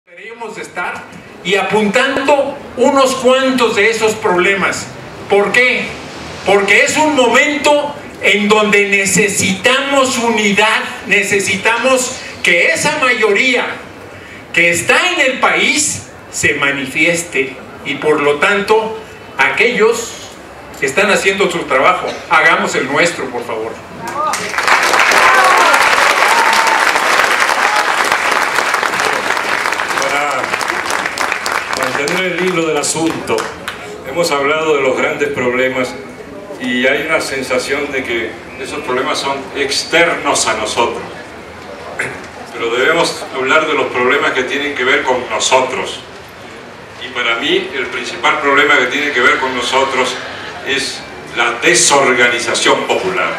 Deberíamos estar y apuntando unos cuantos de esos problemas. ¿Por qué? Porque es un momento en donde necesitamos unidad, necesitamos que esa mayoría que está en el país se manifieste y por lo tanto aquellos que están haciendo su trabajo, hagamos el nuestro, por favor. Mantener el hilo del asunto, hemos hablado de los grandes problemas y hay una sensación de que esos problemas son externos a nosotros, pero debemos hablar de los problemas que tienen que ver con nosotros. Y para mí el principal problema que tiene que ver con nosotros es la desorganización popular.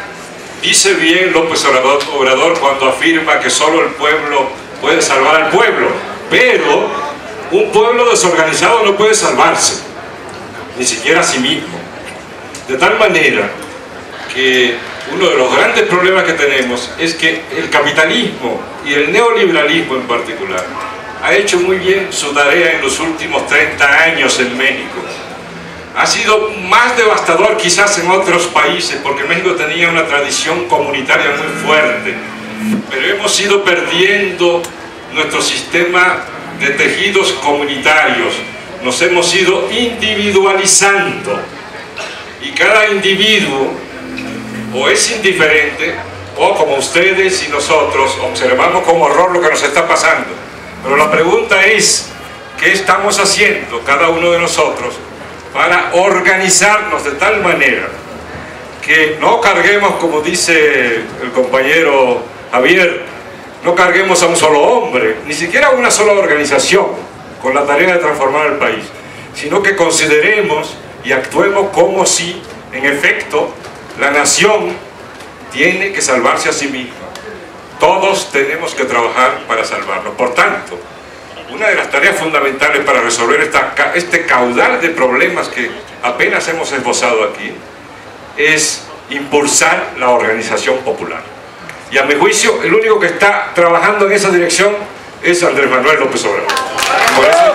Dice bien López Obrador cuando afirma que solo el pueblo puede salvar al pueblo, pero un pueblo desorganizado no puede salvarse, ni siquiera a sí mismo. De tal manera que uno de los grandes problemas que tenemos es que el capitalismo y el neoliberalismo en particular ha hecho muy bien su tarea en los últimos 30 años en México. Ha sido más devastador quizás en otros países, porque México tenía una tradición comunitaria muy fuerte, pero hemos ido perdiendo nuestro sistema de tejidos comunitarios, nos hemos ido individualizando y cada individuo o es indiferente o como ustedes y nosotros observamos con horror lo que nos está pasando. Pero la pregunta es, ¿qué estamos haciendo cada uno de nosotros para organizarnos de tal manera que no carguemos, como dice el compañero Javier, no carguemos a un solo hombre, ni siquiera a una sola organización con la tarea de transformar el país, sino que consideremos y actuemos como si, en efecto, la nación tiene que salvarse a sí misma. Todos tenemos que trabajar para salvarlo. Por tanto, una de las tareas fundamentales para resolver este caudal de problemas que apenas hemos esbozado aquí es impulsar la organización popular. Y a mi juicio, el único que está trabajando en esa dirección es Andrés Manuel López Obrador. Por eso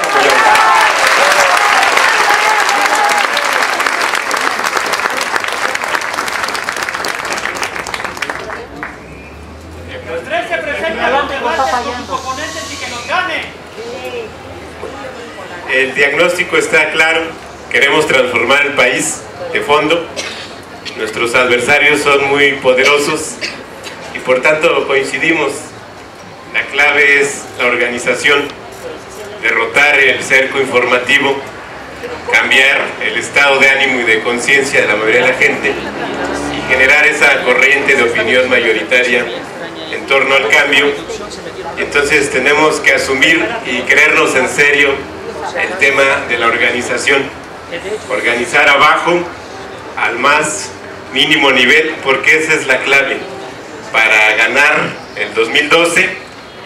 Los tres se presentan ante Barcia con sus oponentes y que nos gane. El diagnóstico está claro, queremos transformar el país de fondo, nuestros adversarios son muy poderosos y por tanto coincidimos, la clave es la organización, derrotar el cerco informativo, cambiar el estado de ánimo y de conciencia de la mayoría de la gente y generar esa corriente de opinión mayoritaria en torno al cambio. Y entonces tenemos que asumir y creernos en serio el tema de la organización, organizar abajo al más mínimo nivel, porque esa es la clave para ganar el 2012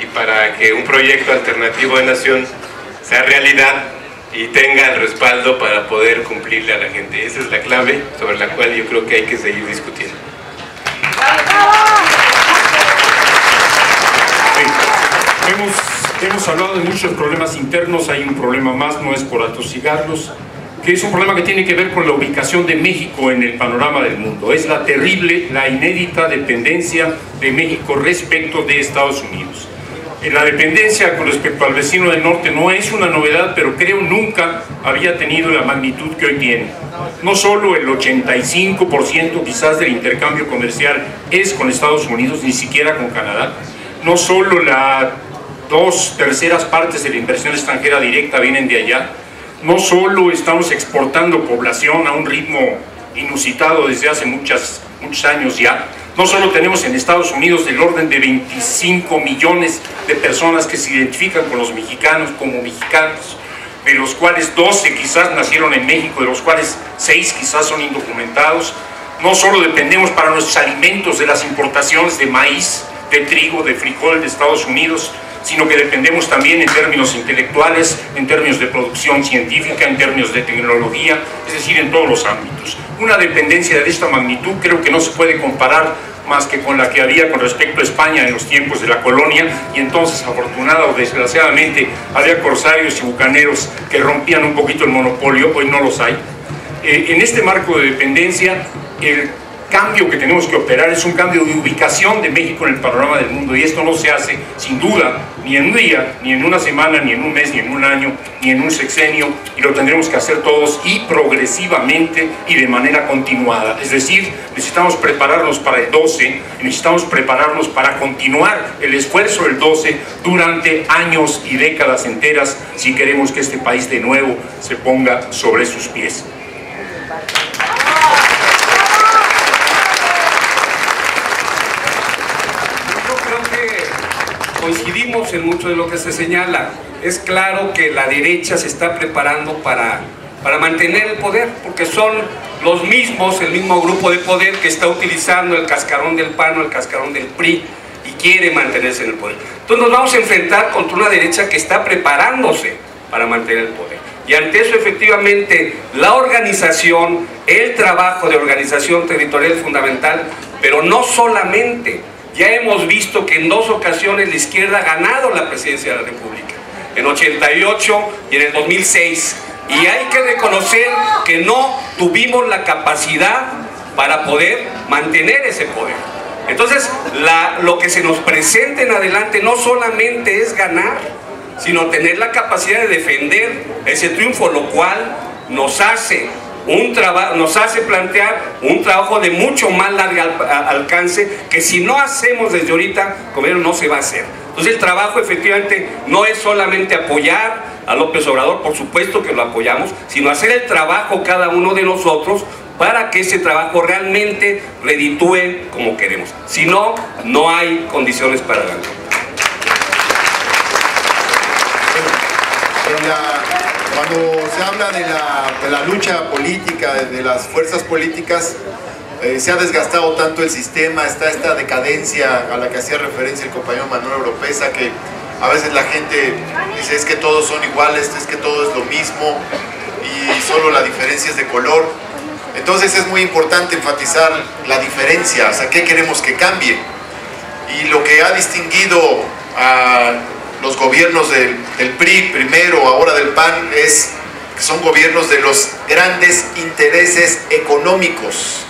y para que un proyecto alternativo de nación sea realidad y tenga el respaldo para poder cumplirle a la gente. Esa es la clave sobre la cual yo creo que hay que seguir discutiendo. Hemos hablado de muchos problemas internos, hay un problema más, no es por atosigarlos, que es un problema que tiene que ver con la ubicación de México en el panorama del mundo. Es la terrible, la inédita dependencia de México respecto de Estados Unidos. La dependencia con respecto al vecino del norte no es una novedad, pero creo nunca había tenido la magnitud que hoy tiene. No solo el 85% quizás del intercambio comercial es con Estados Unidos, ni siquiera con Canadá. No solo las 2/3 partes de la inversión extranjera directa vienen de allá. No solo estamos exportando población a un ritmo inusitado desde hace muchos años ya. No solo tenemos en Estados Unidos del orden de 25 millones de personas que se identifican con los mexicanos como mexicanos, de los cuales 12 quizás nacieron en México, de los cuales 6 quizás son indocumentados. No solo dependemos para nuestros alimentos de las importaciones de maíz, de trigo, de frijol de Estados Unidos, sino que dependemos también en términos intelectuales, en términos de producción científica, en términos de tecnología, es decir, en todos los ámbitos. Una dependencia de esta magnitud creo que no se puede comparar más que con la que había con respecto a España en los tiempos de la colonia, y entonces, afortunada o desgraciadamente, había corsarios y bucaneros que rompían un poquito el monopolio. Hoy no los hay. En este marco de dependencia, el cambio que tenemos que operar es un cambio de ubicación de México en el panorama del mundo, y esto no se hace sin duda ni en un día, ni en una semana, ni en un mes, ni en un año, ni en un sexenio, y lo tendremos que hacer todos y progresivamente y de manera continuada. Es decir, necesitamos prepararnos para el 12 y necesitamos prepararnos para continuar el esfuerzo del 12 durante años y décadas enteras si queremos que este país de nuevo se ponga sobre sus pies. Coincidimos en mucho de lo que se señala. Es claro que la derecha se está preparando para mantener el poder, porque son los mismos, el mismo grupo de poder que está utilizando el cascarón del PAN o el cascarón del PRI y quiere mantenerse en el poder. Entonces nos vamos a enfrentar contra una derecha que está preparándose para mantener el poder. Y ante eso, efectivamente, la organización, el trabajo de organización territorial es fundamental, pero no solamente. Ya hemos visto que en 2 ocasiones la izquierda ha ganado la presidencia de la República, en 88 y en el 2006, y hay que reconocer que no tuvimos la capacidad para poder mantener ese poder. Entonces, lo que se nos presenta en adelante no solamente es ganar, sino tener la capacidad de defender ese triunfo, lo cual nos hace plantear un trabajo de mucho más largo alcance, que si no hacemos desde ahorita, como no se va a hacer. Entonces el trabajo efectivamente no es solamente apoyar a López Obrador, por supuesto que lo apoyamos, sino hacer el trabajo cada uno de nosotros para que ese trabajo realmente reditúe como queremos. Si no, no hay condiciones para ganar. Cuando se habla de la lucha política, de las fuerzas políticas, se ha desgastado tanto el sistema, está esta decadencia a la que hacía referencia el compañero Manuel Oropesa, que a veces la gente dice es que todos son iguales, es que todo es lo mismo y solo la diferencia es de color. Entonces es muy importante enfatizar la diferencia, o sea, qué queremos que cambie. Y lo que ha distinguido a los gobiernos del PRI primero, ahora del PAN, es que son gobiernos de los grandes intereses económicos.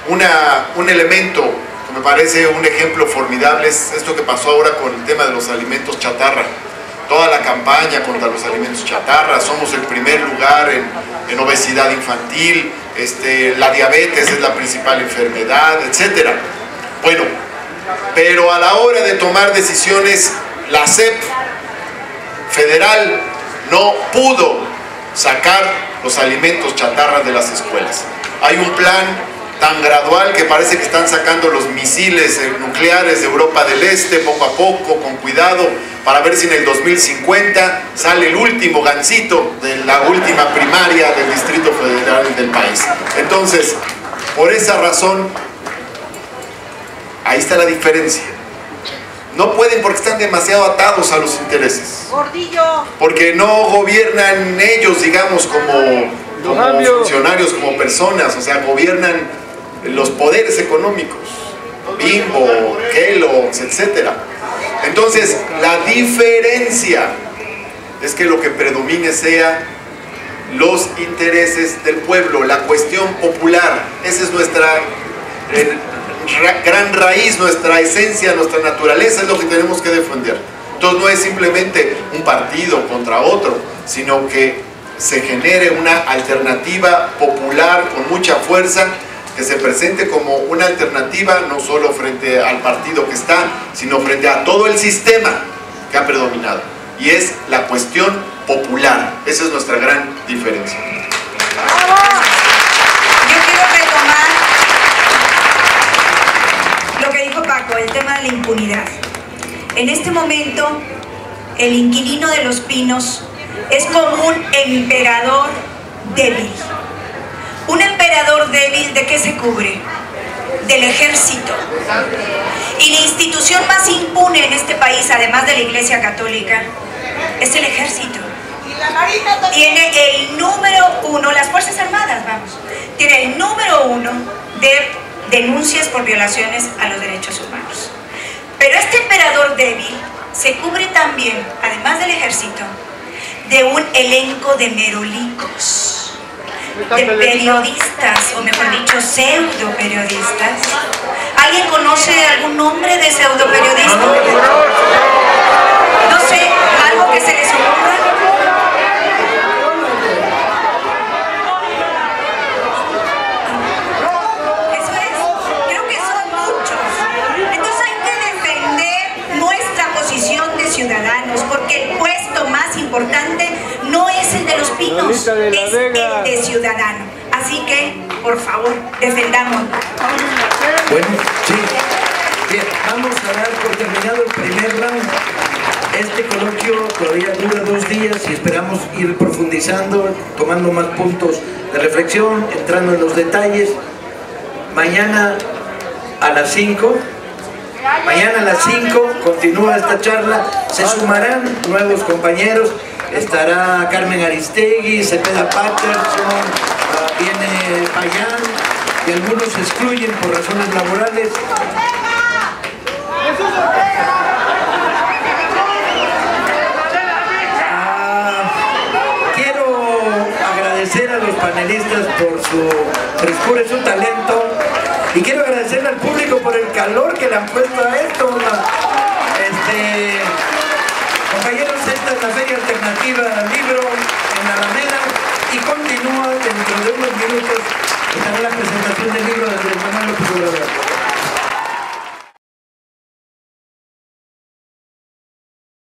Un elemento que me parece un ejemplo formidable es esto que pasó ahora con el tema de los alimentos chatarra. Toda la campaña contra los alimentos chatarra, somos el primer lugar en obesidad infantil, la diabetes es la principal enfermedad, etc. Bueno, pero a la hora de tomar decisiones, la SEP federal no pudo sacar los alimentos chatarra de las escuelas. Hay un plan tan gradual que parece que están sacando los misiles nucleares de Europa del Este poco a poco, con cuidado, para ver si en el 2050 sale el último gansito de la última primaria del Distrito Federal del país. Entonces, por esa razón, ahí está la diferencia. No pueden porque están demasiado atados a los intereses. Gordillo. Porque no gobiernan ellos, digamos, como funcionarios, como personas, o sea, gobiernan los poderes económicos, Bimbo, Kellogg's, etc. Entonces, la diferencia es que lo que predomine sea los intereses del pueblo, la cuestión popular. Esa es nuestra gran raíz, nuestra esencia, nuestra naturaleza, es lo que tenemos que defender. Entonces no es simplemente un partido contra otro, sino que se genere una alternativa popular con mucha fuerza, que se presente como una alternativa no solo frente al partido que está, sino frente a todo el sistema que ha predominado, y es la cuestión popular. Esa es nuestra gran diferencia. Yo quiero retomar lo que dijo Paco, el tema de la impunidad. En este momento, el inquilino de Los Pinos es como un emperador débil. Un emperador débil, ¿de qué se cubre? Del ejército. Y la institución más impune en este país, además de la Iglesia Católica, es el Ejército. Tiene el número 1, las Fuerzas Armadas, vamos, tiene el número 1 de denuncias por violaciones a los derechos humanos. Pero este emperador débil se cubre también, además del Ejército, de un elenco de merolicos, de periodistas, o mejor dicho, pseudo periodistas. ¿Alguien conoce algún nombre de pseudo periodista? No sé, algo que se les ocurra. Eso es, creo que son muchos. Entonces hay que defender nuestra posición de ciudadanos, porque el puesto más importante no es el de los pinos, es el de ciudadano. Así que, por favor, defendamos. Bueno, sí. Bien, vamos a dar por terminado el primer round. Este coloquio todavía dura 2 días y esperamos ir profundizando, tomando más puntos de reflexión, entrando en los detalles. Mañana a las 5 continúa esta charla, se sumarán nuevos compañeros, estará Carmen Aristegui, Cepeda Patterson, viene Payán, y algunos se excluyen por razones laborales. Quiero agradecer a los panelistas por su frescura y su talento, y quiero agradecerle al público por el calor que le han puesto a esto. Compañeros, esta es la Feria Alternativa del Libro en Alameda y continúa dentro de unos minutos. Estará la presentación